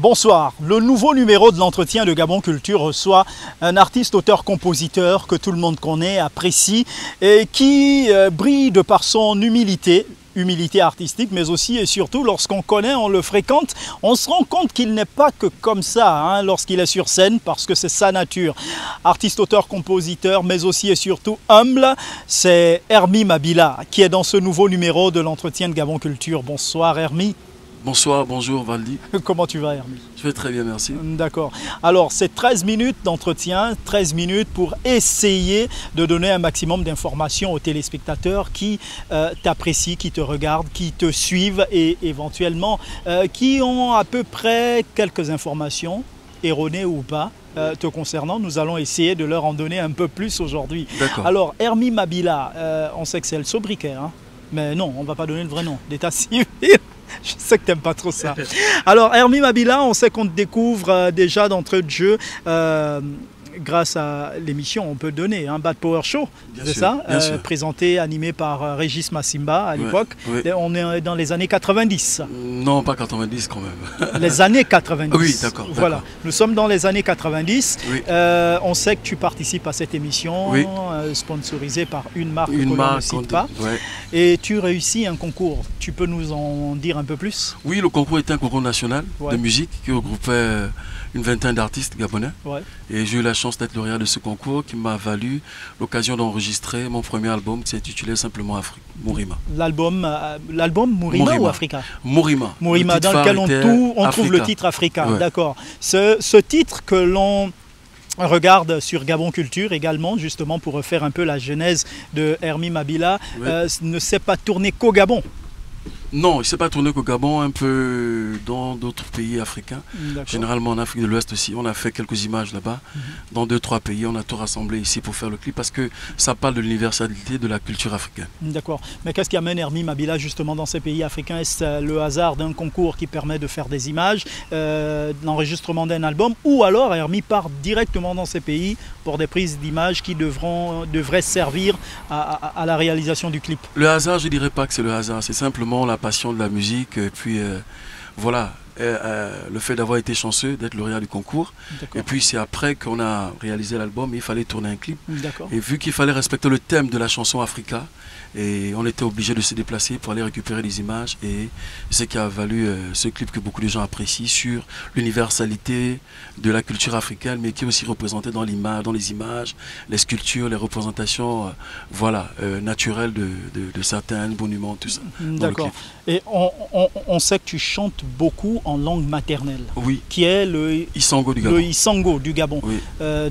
Bonsoir, le nouveau numéro de l'entretien de Gabon Culture reçoit un artiste, auteur, compositeur que tout le monde connaît, apprécie et qui brille de par son humilité artistique, mais aussi et surtout lorsqu'on connaît, on le fréquente, on se rend compte qu'il n'est pas que comme ça lorsqu'il est sur scène, parce que c'est sa nature. Artiste, auteur, compositeur, mais aussi et surtout humble, c'est Hermy Mabila qui est dans ce nouveau numéro de l'entretien de Gabon Culture. Bonsoir Hermy. Bonsoir, bonjour Valdi. Comment tu vas Hermy? Je vais très bien, merci. D'accord. Alors, c'est 13 minutes d'entretien, 13 minutes pour essayer de donner un maximum d'informations aux téléspectateurs qui t'apprécient, qui te regardent, qui te suivent et éventuellement qui ont à peu près quelques informations, erronées ou pas, te concernant. Nous allons essayer de leur en donner un peu plus aujourd'hui. Alors, Hermy Mabila, on sait que c'est le sobriquet, mais non, on ne va pas donner le vrai nom, d'état civil. Je sais que tu n'aimes pas trop ça. Alors, Hermy Mabila, on sait qu'on te découvre déjà d'entrée de jeu grâce à l'émission, on peut donner un Bad Power Show, c'est ça, présenté, animé par Régis Massimba à l'époque. Ouais. On est dans les années 90. Non, pas 90 quand même. Les années 90. Oui, d'accord. Voilà, nous sommes dans les années 90. Oui. On sait que tu participes à cette émission, sponsorisée par une marque que l'on ne cite pas. Ouais. Et tu réussis un concours. Tu peux nous en dire un peu plus? Oui, le concours était un concours national de musique qui regroupait une vingtaine d'artistes gabonais. Ouais. Et j'ai eu la chance d'être lauréat de ce concours qui m'a valu l'occasion d'enregistrer mon premier album qui s'intitulait simplement Mourima. L'album Mourima ou Africa? Mourima. Mourima, dans lequel on trouve le titre Africa. Ouais. D'accord. Ce titre que l'on regarde sur Gabon Culture également, justement pour refaire un peu la genèse de Hermy Mabila, ne s'est pas tourné qu'au Gabon. Non, il ne s'est pas tourné qu'au Gabon, un peu dans d'autres pays africains. Généralement en Afrique de l'Ouest aussi. On a fait quelques images là-bas. Dans 2-3 pays, on a tout rassemblé ici pour faire le clip parce que ça parle de l'universalité de la culture africaine. D'accord. Mais qu'est-ce qui amène Hermy Mabila justement dans ces pays africains? Est-ce le hasard d'un concours qui permet de faire des images, l'enregistrement d'un album, ou alors Hermy part directement dans ces pays pour des prises d'images qui devraient servir à la réalisation du clip? Le hasard, je ne dirais pas que c'est le hasard. C'est simplement la passion de la musique, et puis voilà, le fait d'avoir été chanceux d'être lauréat du concours. Et puis c'est après qu'on a réalisé l'album, il fallait tourner un clip. Et vu qu'il fallait respecter le thème de la chanson Africa, et on était obligé de se déplacer pour aller récupérer des images, et c'est ce qui a valu ce clip que beaucoup de gens apprécient sur l'universalité de la culture africaine, mais qui est aussi représenté dans les images, les sculptures, les représentations naturelles de certains monuments, tout ça. D'accord. Et on sait que tu chantes beaucoup en langue maternelle, qui est le Isango du Gabon. Le Isango du Gabon.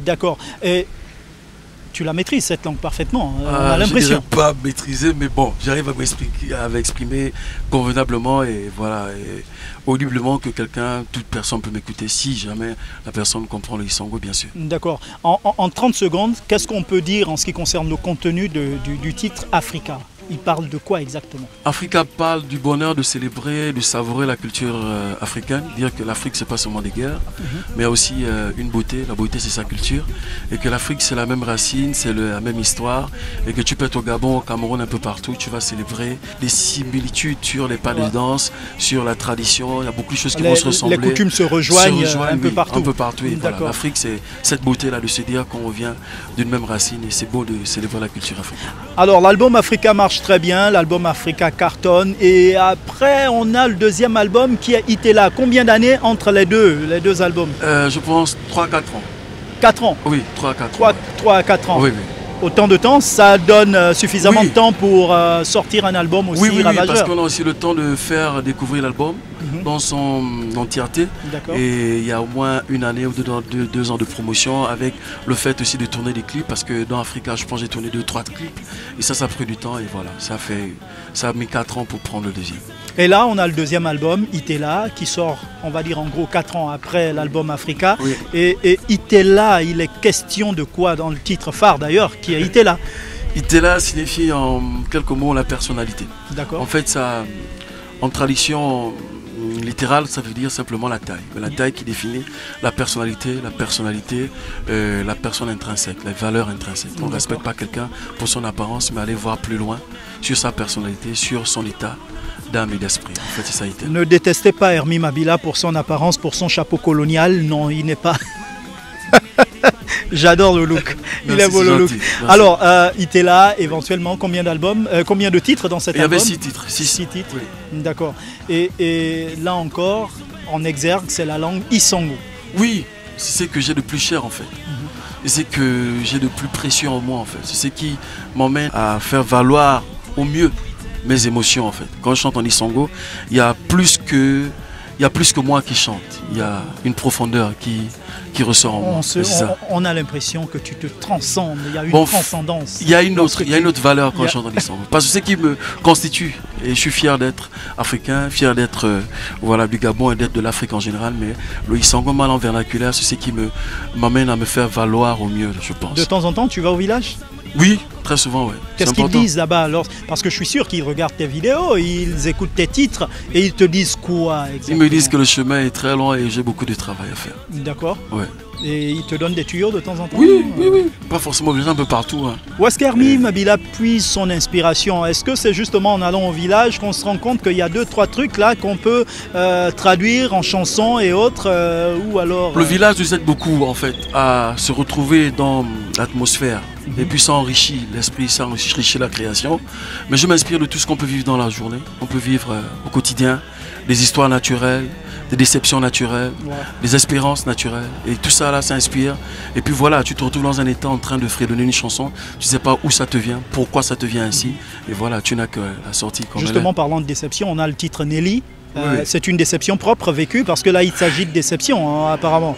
D'accord. Et tu la maîtrises cette langue parfaitement, on a l'impression. Je ne dirais pas maîtriser, mais bon, j'arrive à m'exprimer convenablement et voilà, et audiblement que toute personne peut m'écouter si jamais la personne comprend le Isango, bien sûr. D'accord. En 30 secondes, qu'est-ce qu'on peut dire en ce qui concerne le contenu du titre Africa? Il parle de quoi exactement? Africa parle du bonheur de célébrer, de savourer la culture africaine, dire que l'Afrique c'est pas seulement des guerres, mais aussi une beauté, la beauté c'est sa culture, et que l'Afrique c'est la même racine, c'est la même histoire, et que tu peux être au Gabon, au Cameroun, un peu partout, tu vas célébrer des similitudes sur les pas de danse, sur la tradition, il y a beaucoup de choses qui vont se ressembler. Les coutumes se rejoignent un peu partout. Un peu partout, et voilà. L'Afrique c'est cette beauté-là de se dire qu'on revient d'une même racine, et c'est beau de célébrer la culture africaine. Alors l'album Africa marche très bien, l'album Africa cartonne, et après on a le deuxième album qui est Itela. Combien d'années entre les deux albums? Je pense 3-4 ans. 4 ans? Oui, 3 à 4 ans. 3 à 4 ans. Oui. Autant de temps, ça donne suffisamment de temps pour sortir un album aussi ravageur. Oui, parce qu'on a aussi le temps de faire découvrir l'album dans son entièreté. Et il y a au moins une année ou 2 ans de promotion, avec le fait aussi de tourner des clips, parce que dans Africa, je pense j'ai tourné 2-3 clips. Et ça a pris du temps, et voilà, ça a mis 4 ans pour prendre le deuxième. Et là, on a le deuxième album, Itela, qui sort, on va dire en gros 4 ans après l'album Africa. Et Itela, il est question de quoi dans le titre phare d'ailleurs, qui est Itela? Itela signifie en quelques mots la personnalité. D'accord. En fait, ça, en tradition littéral, ça veut dire simplement la taille. Mais la taille qui définit la personnalité, la personne intrinsèque, les valeurs intrinsèques. On ne respecte pas quelqu'un pour son apparence, mais aller voir plus loin sur sa personnalité, sur son état d'âme et d'esprit. En fait, c'est ça. Ne détestez pas Hermie Mabila pour son apparence, pour son chapeau colonial. Non, il n'est pas... J'adore le look. Il est beau le look. Alors, Itela, éventuellement, combien d'albums, combien de titres dans cet album? Il y avait 6 titres. 6 titres. Oui. D'accord. Et là encore, en exergue, c'est la langue Isango. Oui, c'est ce que j'ai de plus cher en fait. Et c'est ce que j'ai de plus précieux en moi en fait. C'est ce qui m'emmène à faire valoir au mieux mes émotions en fait. Quand je chante en Isango, il y a plus que moi qui chante. Il y a une profondeur qui ressort en moi. On a l'impression que tu te transcendes. Il y a une transcendance. Il y a une autre valeur quand je chante en Isango. Parce que c'est ce qui me constitue. Et je suis fier d'être africain, fier d'être du Gabon et d'être de l'Afrique en général. Mais le Isango, ma langue vernaculaire, c'est ce qui m'amène à me faire valoir au mieux, je pense. De temps en temps, tu vas au village? Oui, très souvent, oui. Qu'est-ce qu'ils disent là-bas alors? Parce que je suis sûr qu'ils regardent tes vidéos, ils écoutent tes titres et ils te disent quoi exactement? Ils me disent que le chemin est très long et j'ai beaucoup de travail à faire. D'accord. Ouais. Et ils te donnent des tuyaux de temps en temps? Oui. Pas forcément, mais un peu partout. Hein. Où est-ce qu'Hermie Mabila puise son inspiration? Est-ce que c'est justement en allant au village qu'on se rend compte qu'il y a 2-3 trucs là qu'on peut traduire en chansons et autres ou alors... Le village nous aide beaucoup en fait à se retrouver dans l'atmosphère. Et puis ça enrichit l'esprit, ça enrichit la création. Mais je m'inspire de tout ce qu'on peut vivre dans la journée. On peut vivre au quotidien des histoires naturelles, des déceptions naturelles, des espérances naturelles. Et tout ça là, ça inspire. Et puis voilà, tu te retrouves dans un état en train de fredonner une chanson. Tu ne sais pas où ça te vient, pourquoi ça te vient ainsi. Et voilà, tu n'as que la sortie. Justement, parlant de déception, on a le titre Nelly. C'est une déception propre vécue parce que là il s'agit de déception apparemment.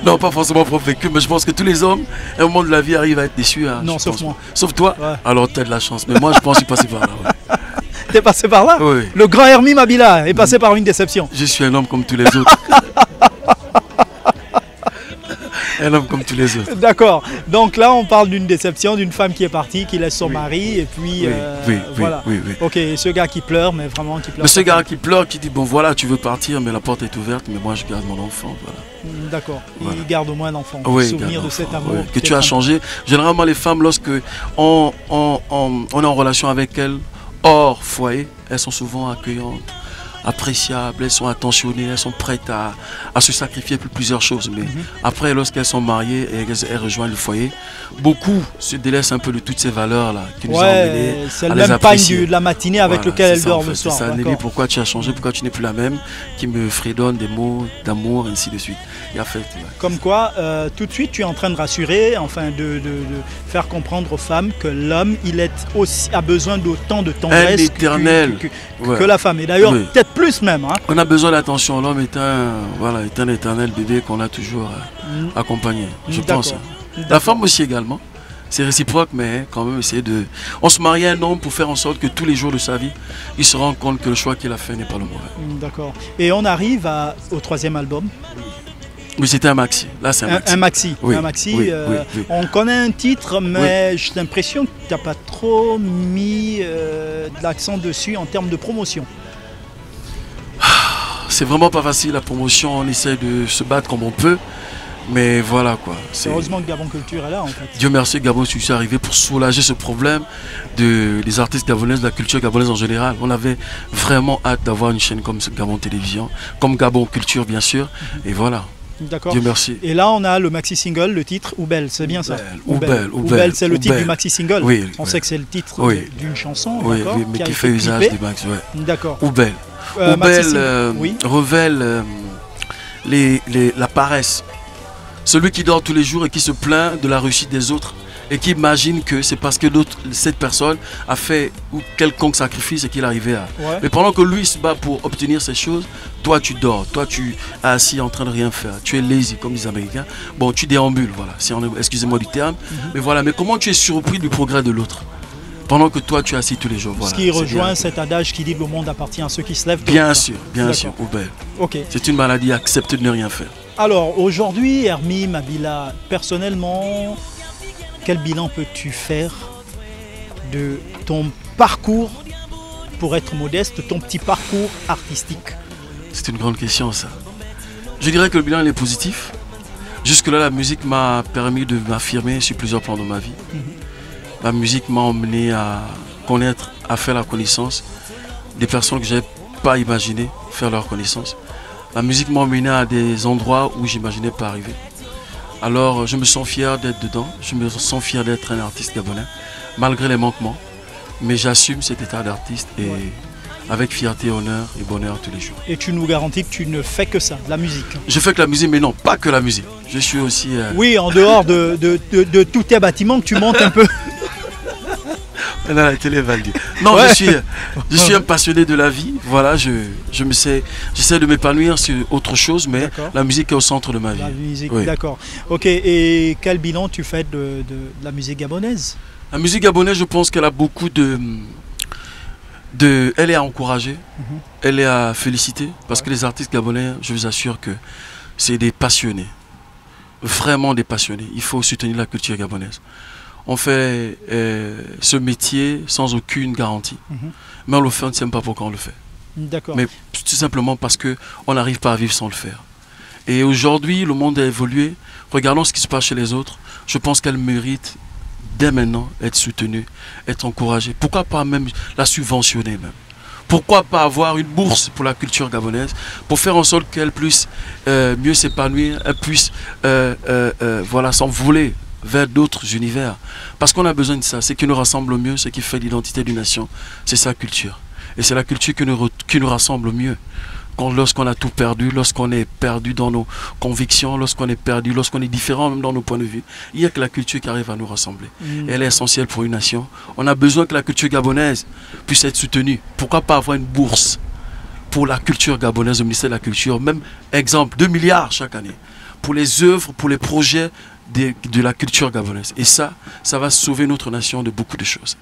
Non, pas forcément propre vécue, mais je pense que tous les hommes à un moment de la vie arrivent à être déçus. Hein, non, sauf moi. Sauf toi. Alors tu as de la chance. Mais moi je pense que je suis passé par là. T'es passé par là? Oui. Le grand Hermie Mabila est passé par une déception. Je suis un homme comme tous les autres. Un homme comme tous les autres. D'accord. Donc là, on parle d'une déception, d'une femme qui est partie, qui laisse son mari, et puis voilà. Oui. Ok, ce gars qui pleure, mais vraiment qui pleure. Mais ce gars qui pleure, qui dit bon voilà, tu veux partir, mais la porte est ouverte, mais moi je garde mon enfant. Voilà. D'accord. Voilà. Il garde au moins l'enfant. Oui, souvenir de cet amour que tu as changé. Généralement, les femmes, lorsque on est en relation avec elles hors foyer, elles sont souvent accueillantes, appréciables, elles sont attentionnées, elles sont prêtes à se sacrifier pour plusieurs choses. Mais après, lorsqu'elles sont mariées et elles rejoignent le foyer, beaucoup se délaissent un peu de toutes ces valeurs-là qui nous ont emmenés. C'est l'impagne de la matinée avec lequel elles dorment le soir. C'est ça, Nelly, pourquoi tu as changé, pourquoi tu n'es plus la même, qui me fredonne des mots d'amour, ainsi de suite. Et en fait, comme quoi, tout de suite, tu es en train de rassurer, enfin de faire comprendre aux femmes que l'homme, a besoin d'autant de tendresse que la femme. Et d'ailleurs, peut-être plus même. Hein. On a besoin d'attention. L'homme est un éternel bébé qu'on a toujours accompagné, je pense. La femme aussi également. C'est réciproque, mais quand même essayer de... On se marie à un homme pour faire en sorte que tous les jours de sa vie, il se rend compte que le choix qu'il a fait n'est pas le mauvais. D'accord. Et on arrive au 3e album. Oui, c'était un maxi. Là, c'est un maxi. Un maxi. On connaît un titre, mais j'ai l'impression que tu n'as pas trop mis de l'accent dessus en termes de promotion. C'est vraiment pas facile la promotion, on essaie de se battre comme on peut, mais voilà quoi. Heureusement que Gabon Culture est là en fait. Dieu merci, Gabon Culture est arrivé pour soulager ce problème des artistes gabonaises, de la culture gabonaise en général. On avait vraiment hâte d'avoir une chaîne comme Gabon Télévision, comme Gabon Culture bien sûr, et voilà. D'accord. Dieu merci. Et là on a le maxi single, le titre Oubel, c'est bien ça? Oubel, c'est le titre du maxi single. Oui, on sait que c'est le titre d'une chanson, mais qui fait usage du maxi. D'accord. Oubel. Oubel révèle la paresse. Celui qui dort tous les jours et qui se plaint de la réussite des autres et qui imagine que c'est parce que cette personne a fait quelconque sacrifice et qu'il est arrivé à... Mais pendant que lui se bat pour obtenir ces choses, toi tu dors, toi tu es assis en train de rien faire, tu es lazy comme les Américains. Bon, tu déambules, voilà, excusez-moi du terme, mais voilà, mais comment tu es surpris du progrès de l'autre pendant que toi tu es assis tous les jours. Voilà, ce qui rejoint cet adage qui dit que le monde appartient à ceux qui se lèvent. Bien sûr, Oubel. C'est une maladie, accepter de ne rien faire. Alors aujourd'hui, Hermie Mabila, personnellement, quel bilan peux-tu faire de ton parcours, pour être modeste, ton petit parcours artistique? c'est une grande question ça. Je dirais que le bilan il est positif. Jusque-là, la musique m'a permis de m'affirmer sur plusieurs plans de ma vie. La musique m'a emmené à connaître, à faire la connaissance des personnes que je n'avais pas imaginé faire leur connaissance. La musique m'a emmené à des endroits où j'imaginais pas arriver. Alors, je me sens fier d'être dedans. Je me sens fier d'être un artiste gabonais, malgré les manquements. Mais j'assume cet état d'artiste et avec fierté, honneur et bonheur tous les jours. Et tu nous garantis que tu ne fais que ça, de la musique? Je fais que la musique, mais non, pas que la musique. Je suis aussi... Oui, en dehors de tous tes bâtiments que tu montes un peu. Non, la télé va le dire. Non, ouais. je suis un passionné de la vie. Voilà, j'essaie de m'épanouir sur autre chose, mais la musique est au centre de ma vie. La musique, oui. D'accord. Ok, et quel bilan tu fais de la musique gabonaise? La musique gabonaise, je pense qu'elle a beaucoup elle est à encourager, elle est à féliciter, parce que les artistes gabonais, je vous assure que c'est des passionnés, vraiment des passionnés. Il faut soutenir la culture gabonaise. On fait ce métier sans aucune garantie, mais on le fait, on ne sait pas pourquoi on le fait. D'accord. Mais tout simplement parce qu'on n'arrive pas à vivre sans le faire. Et aujourd'hui, le monde a évolué. Regardons ce qui se passe chez les autres. Je pense qu'elle mérite dès maintenant être soutenue, être encouragée. Pourquoi pas même la subventionner même? Pourquoi pas avoir une bourse pour la culture gabonaise pour faire en sorte qu'elle puisse mieux s'épanouir, elle puisse voilà, s'envoler vers d'autres univers. Parce qu'on a besoin de ça. Ce qui nous rassemble au mieux, ce qui fait l'identité d'une nation, c'est sa culture. Et c'est la culture qui nous rassemble au mieux. Lorsqu'on a tout perdu, lorsqu'on est perdu dans nos convictions, lorsqu'on est perdu, lorsqu'on est différent même dans nos points de vue, il n'y a que la culture qui arrive à nous rassembler. Et elle est essentielle pour une nation. On a besoin que la culture gabonaise puisse être soutenue. Pourquoi pas avoir une bourse pour la culture gabonaise au ministère de la Culture, même exemple, 2 milliards chaque année, pour les œuvres, pour les projets de la culture gabonaise. Et ça va sauver notre nation de beaucoup de choses.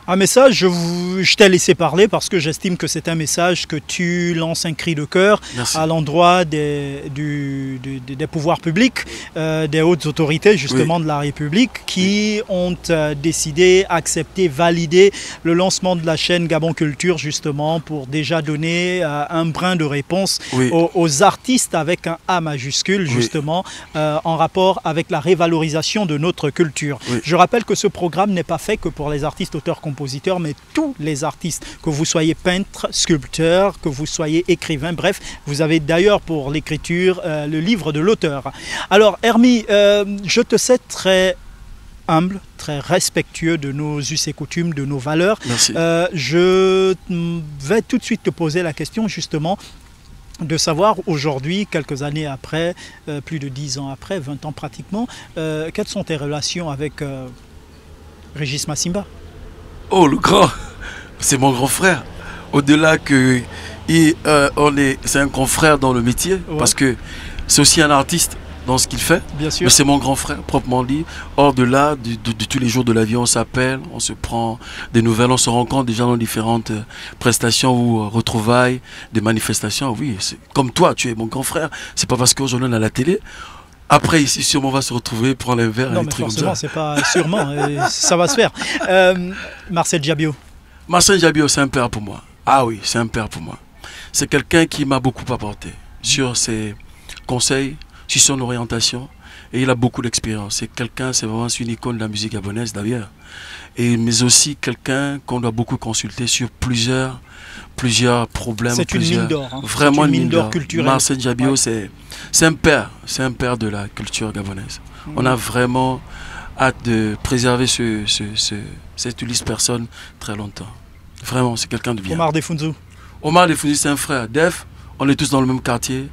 Un message, je t'ai laissé parler parce que j'estime que c'est un message que tu lances un cri de cœur à l'endroit des pouvoirs publics, des hautes autorités justement de la République qui ont décidé, accepté, validé le lancement de la chaîne Gabon Culture justement pour déjà donner un brin de réponse aux artistes avec un A majuscule justement en rapport avec la révalorisation de notre culture. Je rappelle que ce programme n'est pas fait que pour les artistes, auteurs, compositeurs, mais tous les artistes, que vous soyez peintre, sculpteur, que vous soyez écrivain, bref, vous avez d'ailleurs pour l'écriture le livre de l'auteur. Alors Hermy, je te sais très humble, très respectueux de nos us et coutumes, de nos valeurs. Merci. Je vais tout de suite te poser la question justement de savoir aujourd'hui, quelques années après, plus de 10 ans après, 20 ans pratiquement, quelles sont tes relations avec Régis Massimba? Oh, le grand, c'est mon grand frère. Au-delà que c'est un confrère dans le métier, parce que c'est aussi un artiste dans ce qu'il fait. Bien sûr. Mais c'est mon grand frère, proprement dit. Hors-delà de tous les jours de la vie, on s'appelle, on se prend des nouvelles, on se rencontre déjà dans différentes prestations ou retrouvailles, des manifestations. Oui, comme toi, tu es mon grand frère. C'est pas parce qu'aujourd'hui on est à la télé. Après, ici, sûrement, on va se retrouver, prendre un verre. Non, mais forcément, c'est pas sûrement. Ça va se faire. Marcel Djabio. Marcel Djabio, c'est un père pour moi. Ah oui, c'est un père pour moi. C'est quelqu'un qui m'a beaucoup apporté sur ses conseils, sur son orientation, et il a beaucoup d'expérience. C'est quelqu'un, c'est vraiment une icône de la musique gabonaise d'ailleurs, mais aussi quelqu'un qu'on doit beaucoup consulter sur plusieurs problèmes. C'est une mine d'or. Vraiment une mine d'or culturelle. Marcel Djabio, c'est un père de la culture gabonaise. On a vraiment hâte de préserver cette illustre personne très longtemps. Vraiment, c'est quelqu'un de bien. Omar Defunzu. Omar Defunzu, c'est un frère. Def, on est tous dans le même quartier.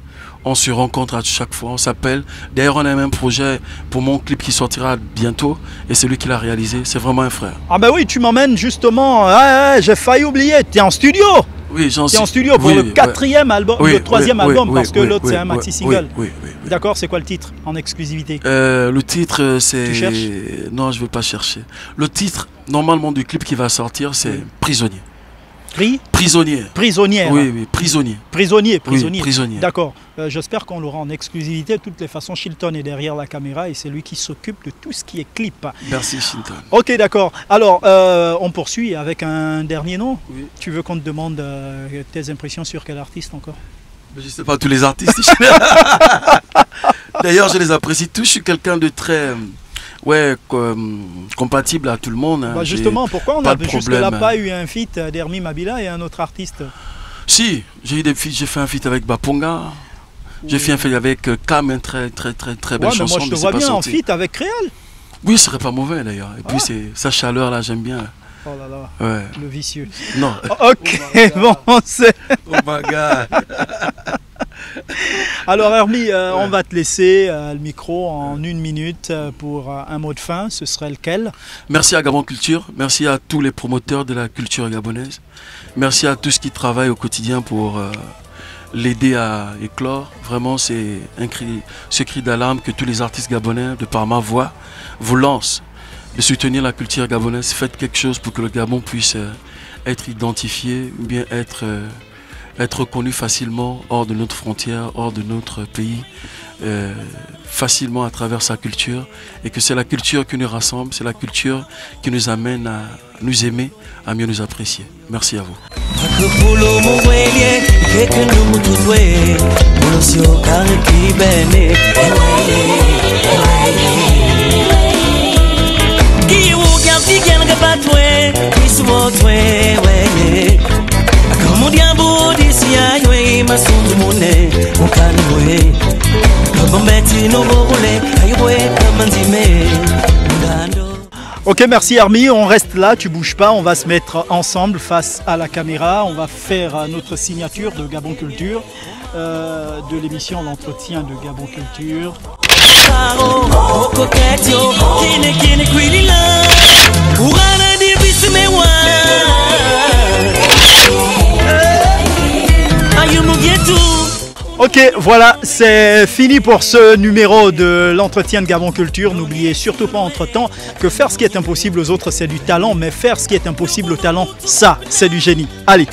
On se rencontre à chaque fois, on s'appelle. D'ailleurs, on a même un projet pour mon clip qui sortira bientôt. Et c'est lui qui l'a réalisé. C'est vraiment un frère. Ah ben oui, tu m'emmènes justement. J'ai failli oublier. Tu es en studio. Oui, j'en suis. Tu es en studio pour le 4e album, le 3e album, parce que l'autre c'est un maxi single. D'accord, c'est quoi le titre en exclusivité? Le titre, c'est... Tu cherches? Non, je ne veux pas chercher. Le titre, normalement, du clip qui va sortir, c'est Prisonnier. Prisonnière. Prisonnière. Oui, prisonnier. Prisonnier. Oui, prisonnier. D'accord. J'espère qu'on l'aura en exclusivité. De toutes les façons, Shilton est derrière la caméra et c'est lui qui s'occupe de tout ce qui est clip. Merci, Shilton. Ok, d'accord. Alors, on poursuit avec un dernier nom. Oui. Tu veux qu'on te demande tes impressions sur quel artiste encore? Je sais pas, tous les artistes. D'ailleurs, je les apprécie tous. Je suis quelqu'un de très compatible à tout le monde. Hein. Bah justement, pourquoi on n'a jusque-là pas eu un feat d'Hermie Mabila et un autre artiste? Si, j'ai eu des feats. J'ai fait un feat avec Baponga. J'ai fait un feat avec Cam, une très belle chanson. Moi, je te vois bien en feat avec Créole. Oui, ce serait pas mauvais d'ailleurs. Et puis sa chaleur là, j'aime bien. Oh là là, ouais. Le vicieux. Non. Ok, bon, c'est... Oh my God. Alors Hermie, on va te laisser le micro en 1 minute pour un mot de fin. Ce serait lequel? Merci à Gabon Culture. Merci à tous les promoteurs de la culture gabonaise. Merci à tous qui travaillent au quotidien pour l'aider à éclore. Vraiment, c'est ce cri d'alarme que tous les artistes gabonais, de par ma voix, vous lancent. De soutenir la culture gabonaise. Faites quelque chose pour que le Gabon puisse être identifié ou bien être reconnu facilement hors de notre frontière, hors de notre pays, facilement à travers sa culture, et que c'est la culture qui nous rassemble, c'est la culture qui nous amène à nous aimer, à mieux nous apprécier. Merci à vous. Ok, merci Hermie, on reste là, tu bouges pas, on va se mettre ensemble face à la caméra, on va faire notre signature de Gabon Culture, de l'émission L'entretien de Gabon Culture. Ok, voilà, c'est fini pour ce numéro de l'entretien de Gabon Culture. N'oubliez surtout pas entre-temps que faire ce qui est impossible aux autres, c'est du talent, mais faire ce qui est impossible au talent, ça, c'est du génie. Allez.